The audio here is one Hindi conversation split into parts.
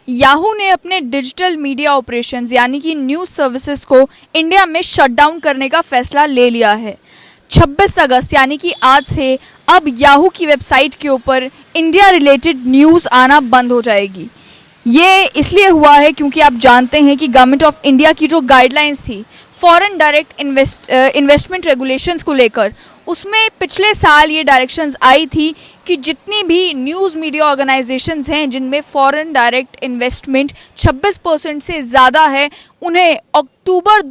याहू ने अपने डिजिटल मीडिया ऑपरेशंस यानी कि न्यूज़ सर्विसेज को इंडिया में शटडाउन करने का फैसला ले लिया है। 26 अगस्त यानी कि आज से अब याहू की वेबसाइट के ऊपर इंडिया रिलेटेड न्यूज़ आना बंद हो जाएगी। ये इसलिए हुआ है क्योंकि आप जानते हैं कि गवर्नमेंट ऑफ इंडिया की जो गाइडलाइंस थी फॉरेन डायरेक्ट इन्वेस्टमेंट रेगुलेशंस को लेकर, उसमें पिछले साल ये डायरेक्शंस आई थी कि जितनी भी न्यूज़ मीडिया ऑर्गेनाइजेशंस हैं जिनमें फॉरेन डायरेक्ट इन्वेस्टमेंट 26% से ज़्यादा है, उन्हें अक्टूबर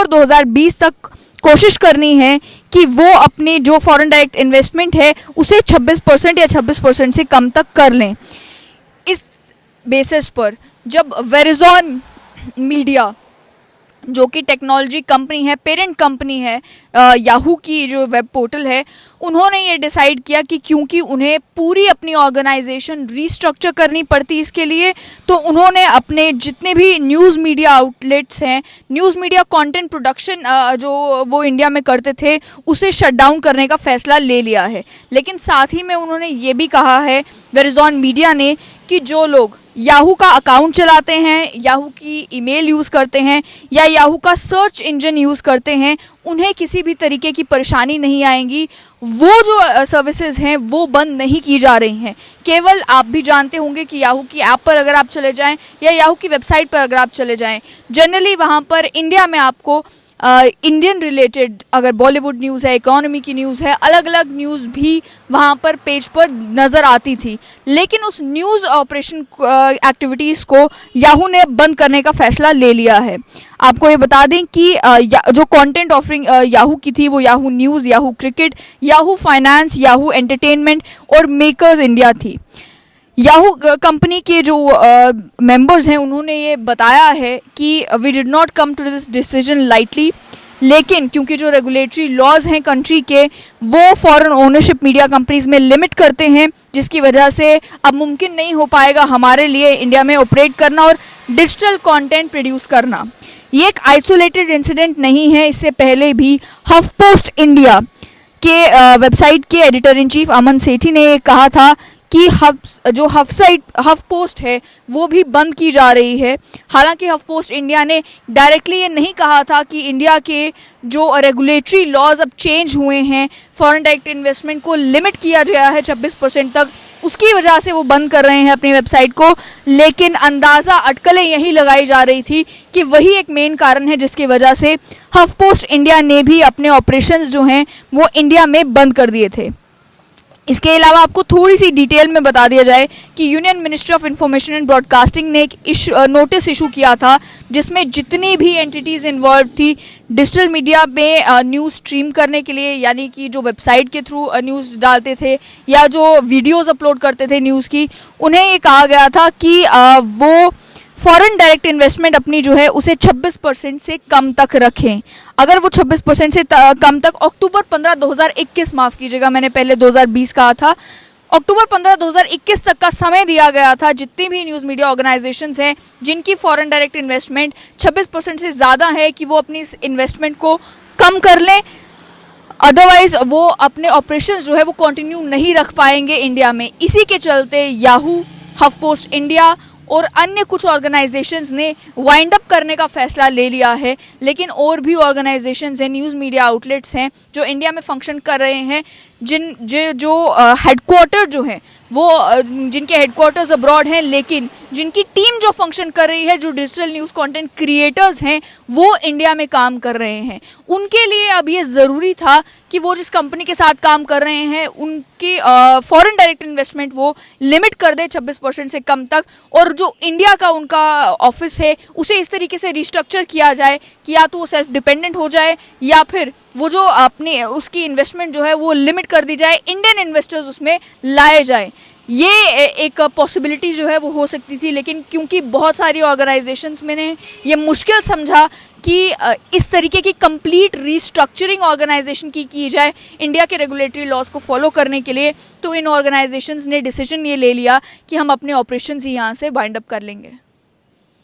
2020 तक कोशिश करनी है कि वो अपने जो फॉरेन डायरेक्ट इन्वेस्टमेंट है उसे 26% या 26% से कम तक कर लें। इस बेसिस पर जब वेरिजॉन मीडिया जो कि टेक्नोलॉजी कंपनी है, पेरेंट कंपनी है याहू की जो वेब पोर्टल है, उन्होंने ये डिसाइड किया कि क्योंकि उन्हें पूरी अपनी ऑर्गेनाइजेशन रीस्ट्रक्चर करनी पड़ती इसके लिए, तो उन्होंने अपने जितने भी न्यूज़ मीडिया आउटलेट्स हैं, न्यूज़ मीडिया कंटेंट प्रोडक्शन जो वो इंडिया में करते थे, उसे शट डाउन करने का फैसला ले लिया है। लेकिन साथ ही में उन्होंने ये भी कहा है वेरिजॉन मीडिया ने कि जो लोग याहू का अकाउंट चलाते हैं, याहू की ईमेल यूज़ करते हैं या याहू का सर्च इंजन यूज़ करते हैं, उन्हें किसी भी तरीके की परेशानी नहीं आएंगी। वो जो सर्विसेज हैं वो बंद नहीं की जा रही हैं। केवल आप भी जानते होंगे कि याहू की ऐप पर अगर आप चले जाएं या याहू की वेबसाइट पर अगर आप चले जाएं, जनरली वहाँ पर इंडिया में आपको इंडियन रिलेटेड अगर बॉलीवुड न्यूज़ है, इकोनॉमी की न्यूज़ है, अलग अलग न्यूज़ भी वहाँ पर पेज पर नज़र आती थी। लेकिन उस न्यूज़ ऑपरेशन एक्टिविटीज़ को याहू ने बंद करने का फैसला ले लिया है। आपको ये बता दें कि जो कंटेंट ऑफरिंग याहू की थी वो Yahoo news, Yahoo cricket, Yahoo finance, Yahoo entertainment और मेकर्स इंडिया थी। याहू कंपनी के जो मेंबर्स हैं उन्होंने ये बताया है कि we did not come to this decision lightly, लेकिन क्योंकि जो रेगुलेटरी लॉज हैं कंट्री के वो फॉरेन ओनरशिप मीडिया कंपनीज में लिमिट करते हैं, जिसकी वजह से अब मुमकिन नहीं हो पाएगा हमारे लिए इंडिया में ऑपरेट करना और डिजिटल कंटेंट प्रोड्यूस करना। ये एक आइसोलेटेड इंसिडेंट नहीं है। इससे पहले भी हफ पोस्ट इंडिया के वेबसाइट के एडिटर इन चीफ अमन सेठी ने कहा था कि हफ पोस्ट है वो भी बंद की जा रही है। हालांकि हफ पोस्ट इंडिया ने डायरेक्टली ये नहीं कहा था कि इंडिया के जो रेगुलेटरी लॉज अब चेंज हुए हैं, फॉरेन डायरेक्ट इन्वेस्टमेंट को लिमिट किया गया है 26% तक, उसकी वजह से वो बंद कर रहे हैं अपनी वेबसाइट को। लेकिन अंदाज़ा अटकलें यही लगाई जा रही थी कि वही एक मेन कारण है जिसकी वजह से हफ पोस्ट इंडिया ने भी अपने ऑपरेशंस जो हैं वो इंडिया में बंद कर दिए थे। इसके अलावा आपको थोड़ी सी डिटेल में बता दिया जाए कि union ministry of information and broadcasting ने एक नोटिस इशू किया था जिसमें जितनी भी एंटिटीज़ इन्वॉल्व थी डिजिटल मीडिया में न्यूज़ स्ट्रीम करने के लिए, यानी कि जो वेबसाइट के थ्रू न्यूज़ डालते थे या जो वीडियोज़ अपलोड करते थे न्यूज़ की, उन्हें ये कहा गया था कि वो फॉरेन डायरेक्ट इन्वेस्टमेंट अपनी जो है उसे 26% से कम तक रखें। अगर वो 26% से कम तक अक्टूबर 15, 2021, माफ़ कीजिएगा मैंने पहले 2020 कहा था, अक्टूबर 15, 2021 तक का समय दिया गया था जितनी भी न्यूज़ मीडिया ऑर्गेनाइजेशंस हैं जिनकी फॉरेन डायरेक्ट इन्वेस्टमेंट 26% से ज़्यादा है कि वो अपनी इस इन्वेस्टमेंट को कम कर लें। अदरवाइज़ वो अपने ऑपरेशंस जो है वो कंटिन्यू नहीं रख पाएंगे इंडिया में। इसी के चलते याहू, हफ पोस्ट इंडिया और अन्य कुछ ऑर्गेनाइजेशंस ने वाइंड अप करने का फैसला ले लिया है। लेकिन और भी ऑर्गेनाइजेशंस हैं, न्यूज़ मीडिया आउटलेट्स हैं जो इंडिया में फंक्शन कर रहे हैं, जो हेडक्वार्टर जो हैं वो जिनके हेडक्वार्टर्स अब्रॉड हैं, लेकिन जिनकी टीम जो फंक्शन कर रही है, जो डिजिटल न्यूज़ कंटेंट क्रिएटर्स हैं वो इंडिया में काम कर रहे हैं। उनके लिए अब ये ज़रूरी था कि वो जिस कंपनी के साथ काम कर रहे हैं उनकी फॉरेन डायरेक्ट इन्वेस्टमेंट वो लिमिट कर दे 26% से कम तक, और जो इंडिया का उनका ऑफिस है उसे इस तरीके से रिस्ट्रक्चर किया जाए कि या तो वो सेल्फ डिपेंडेंट हो जाए या फिर वो जो अपनी उसकी इन्वेस्टमेंट जो है वो लिमिट कर दी जाए, इंडियन इन्वेस्टर्स उसमें लाए जाए। ये एक पॉसिबिलिटी जो है वो हो सकती थी, लेकिन क्योंकि बहुत सारी ऑर्गेनाइजेशंस में ने ये मुश्किल समझा कि इस तरीके की कंप्लीट रीस्ट्रक्चरिंग ऑर्गेनाइजेशन की जाए इंडिया के रेगुलेटरी लॉज को फॉलो करने के लिए, तो इन ऑर्गेनाइजेशंस ने डिसीजन ये ले लिया कि हम अपने ऑपरेशंस ही यहाँ से वाइंड अप कर लेंगे।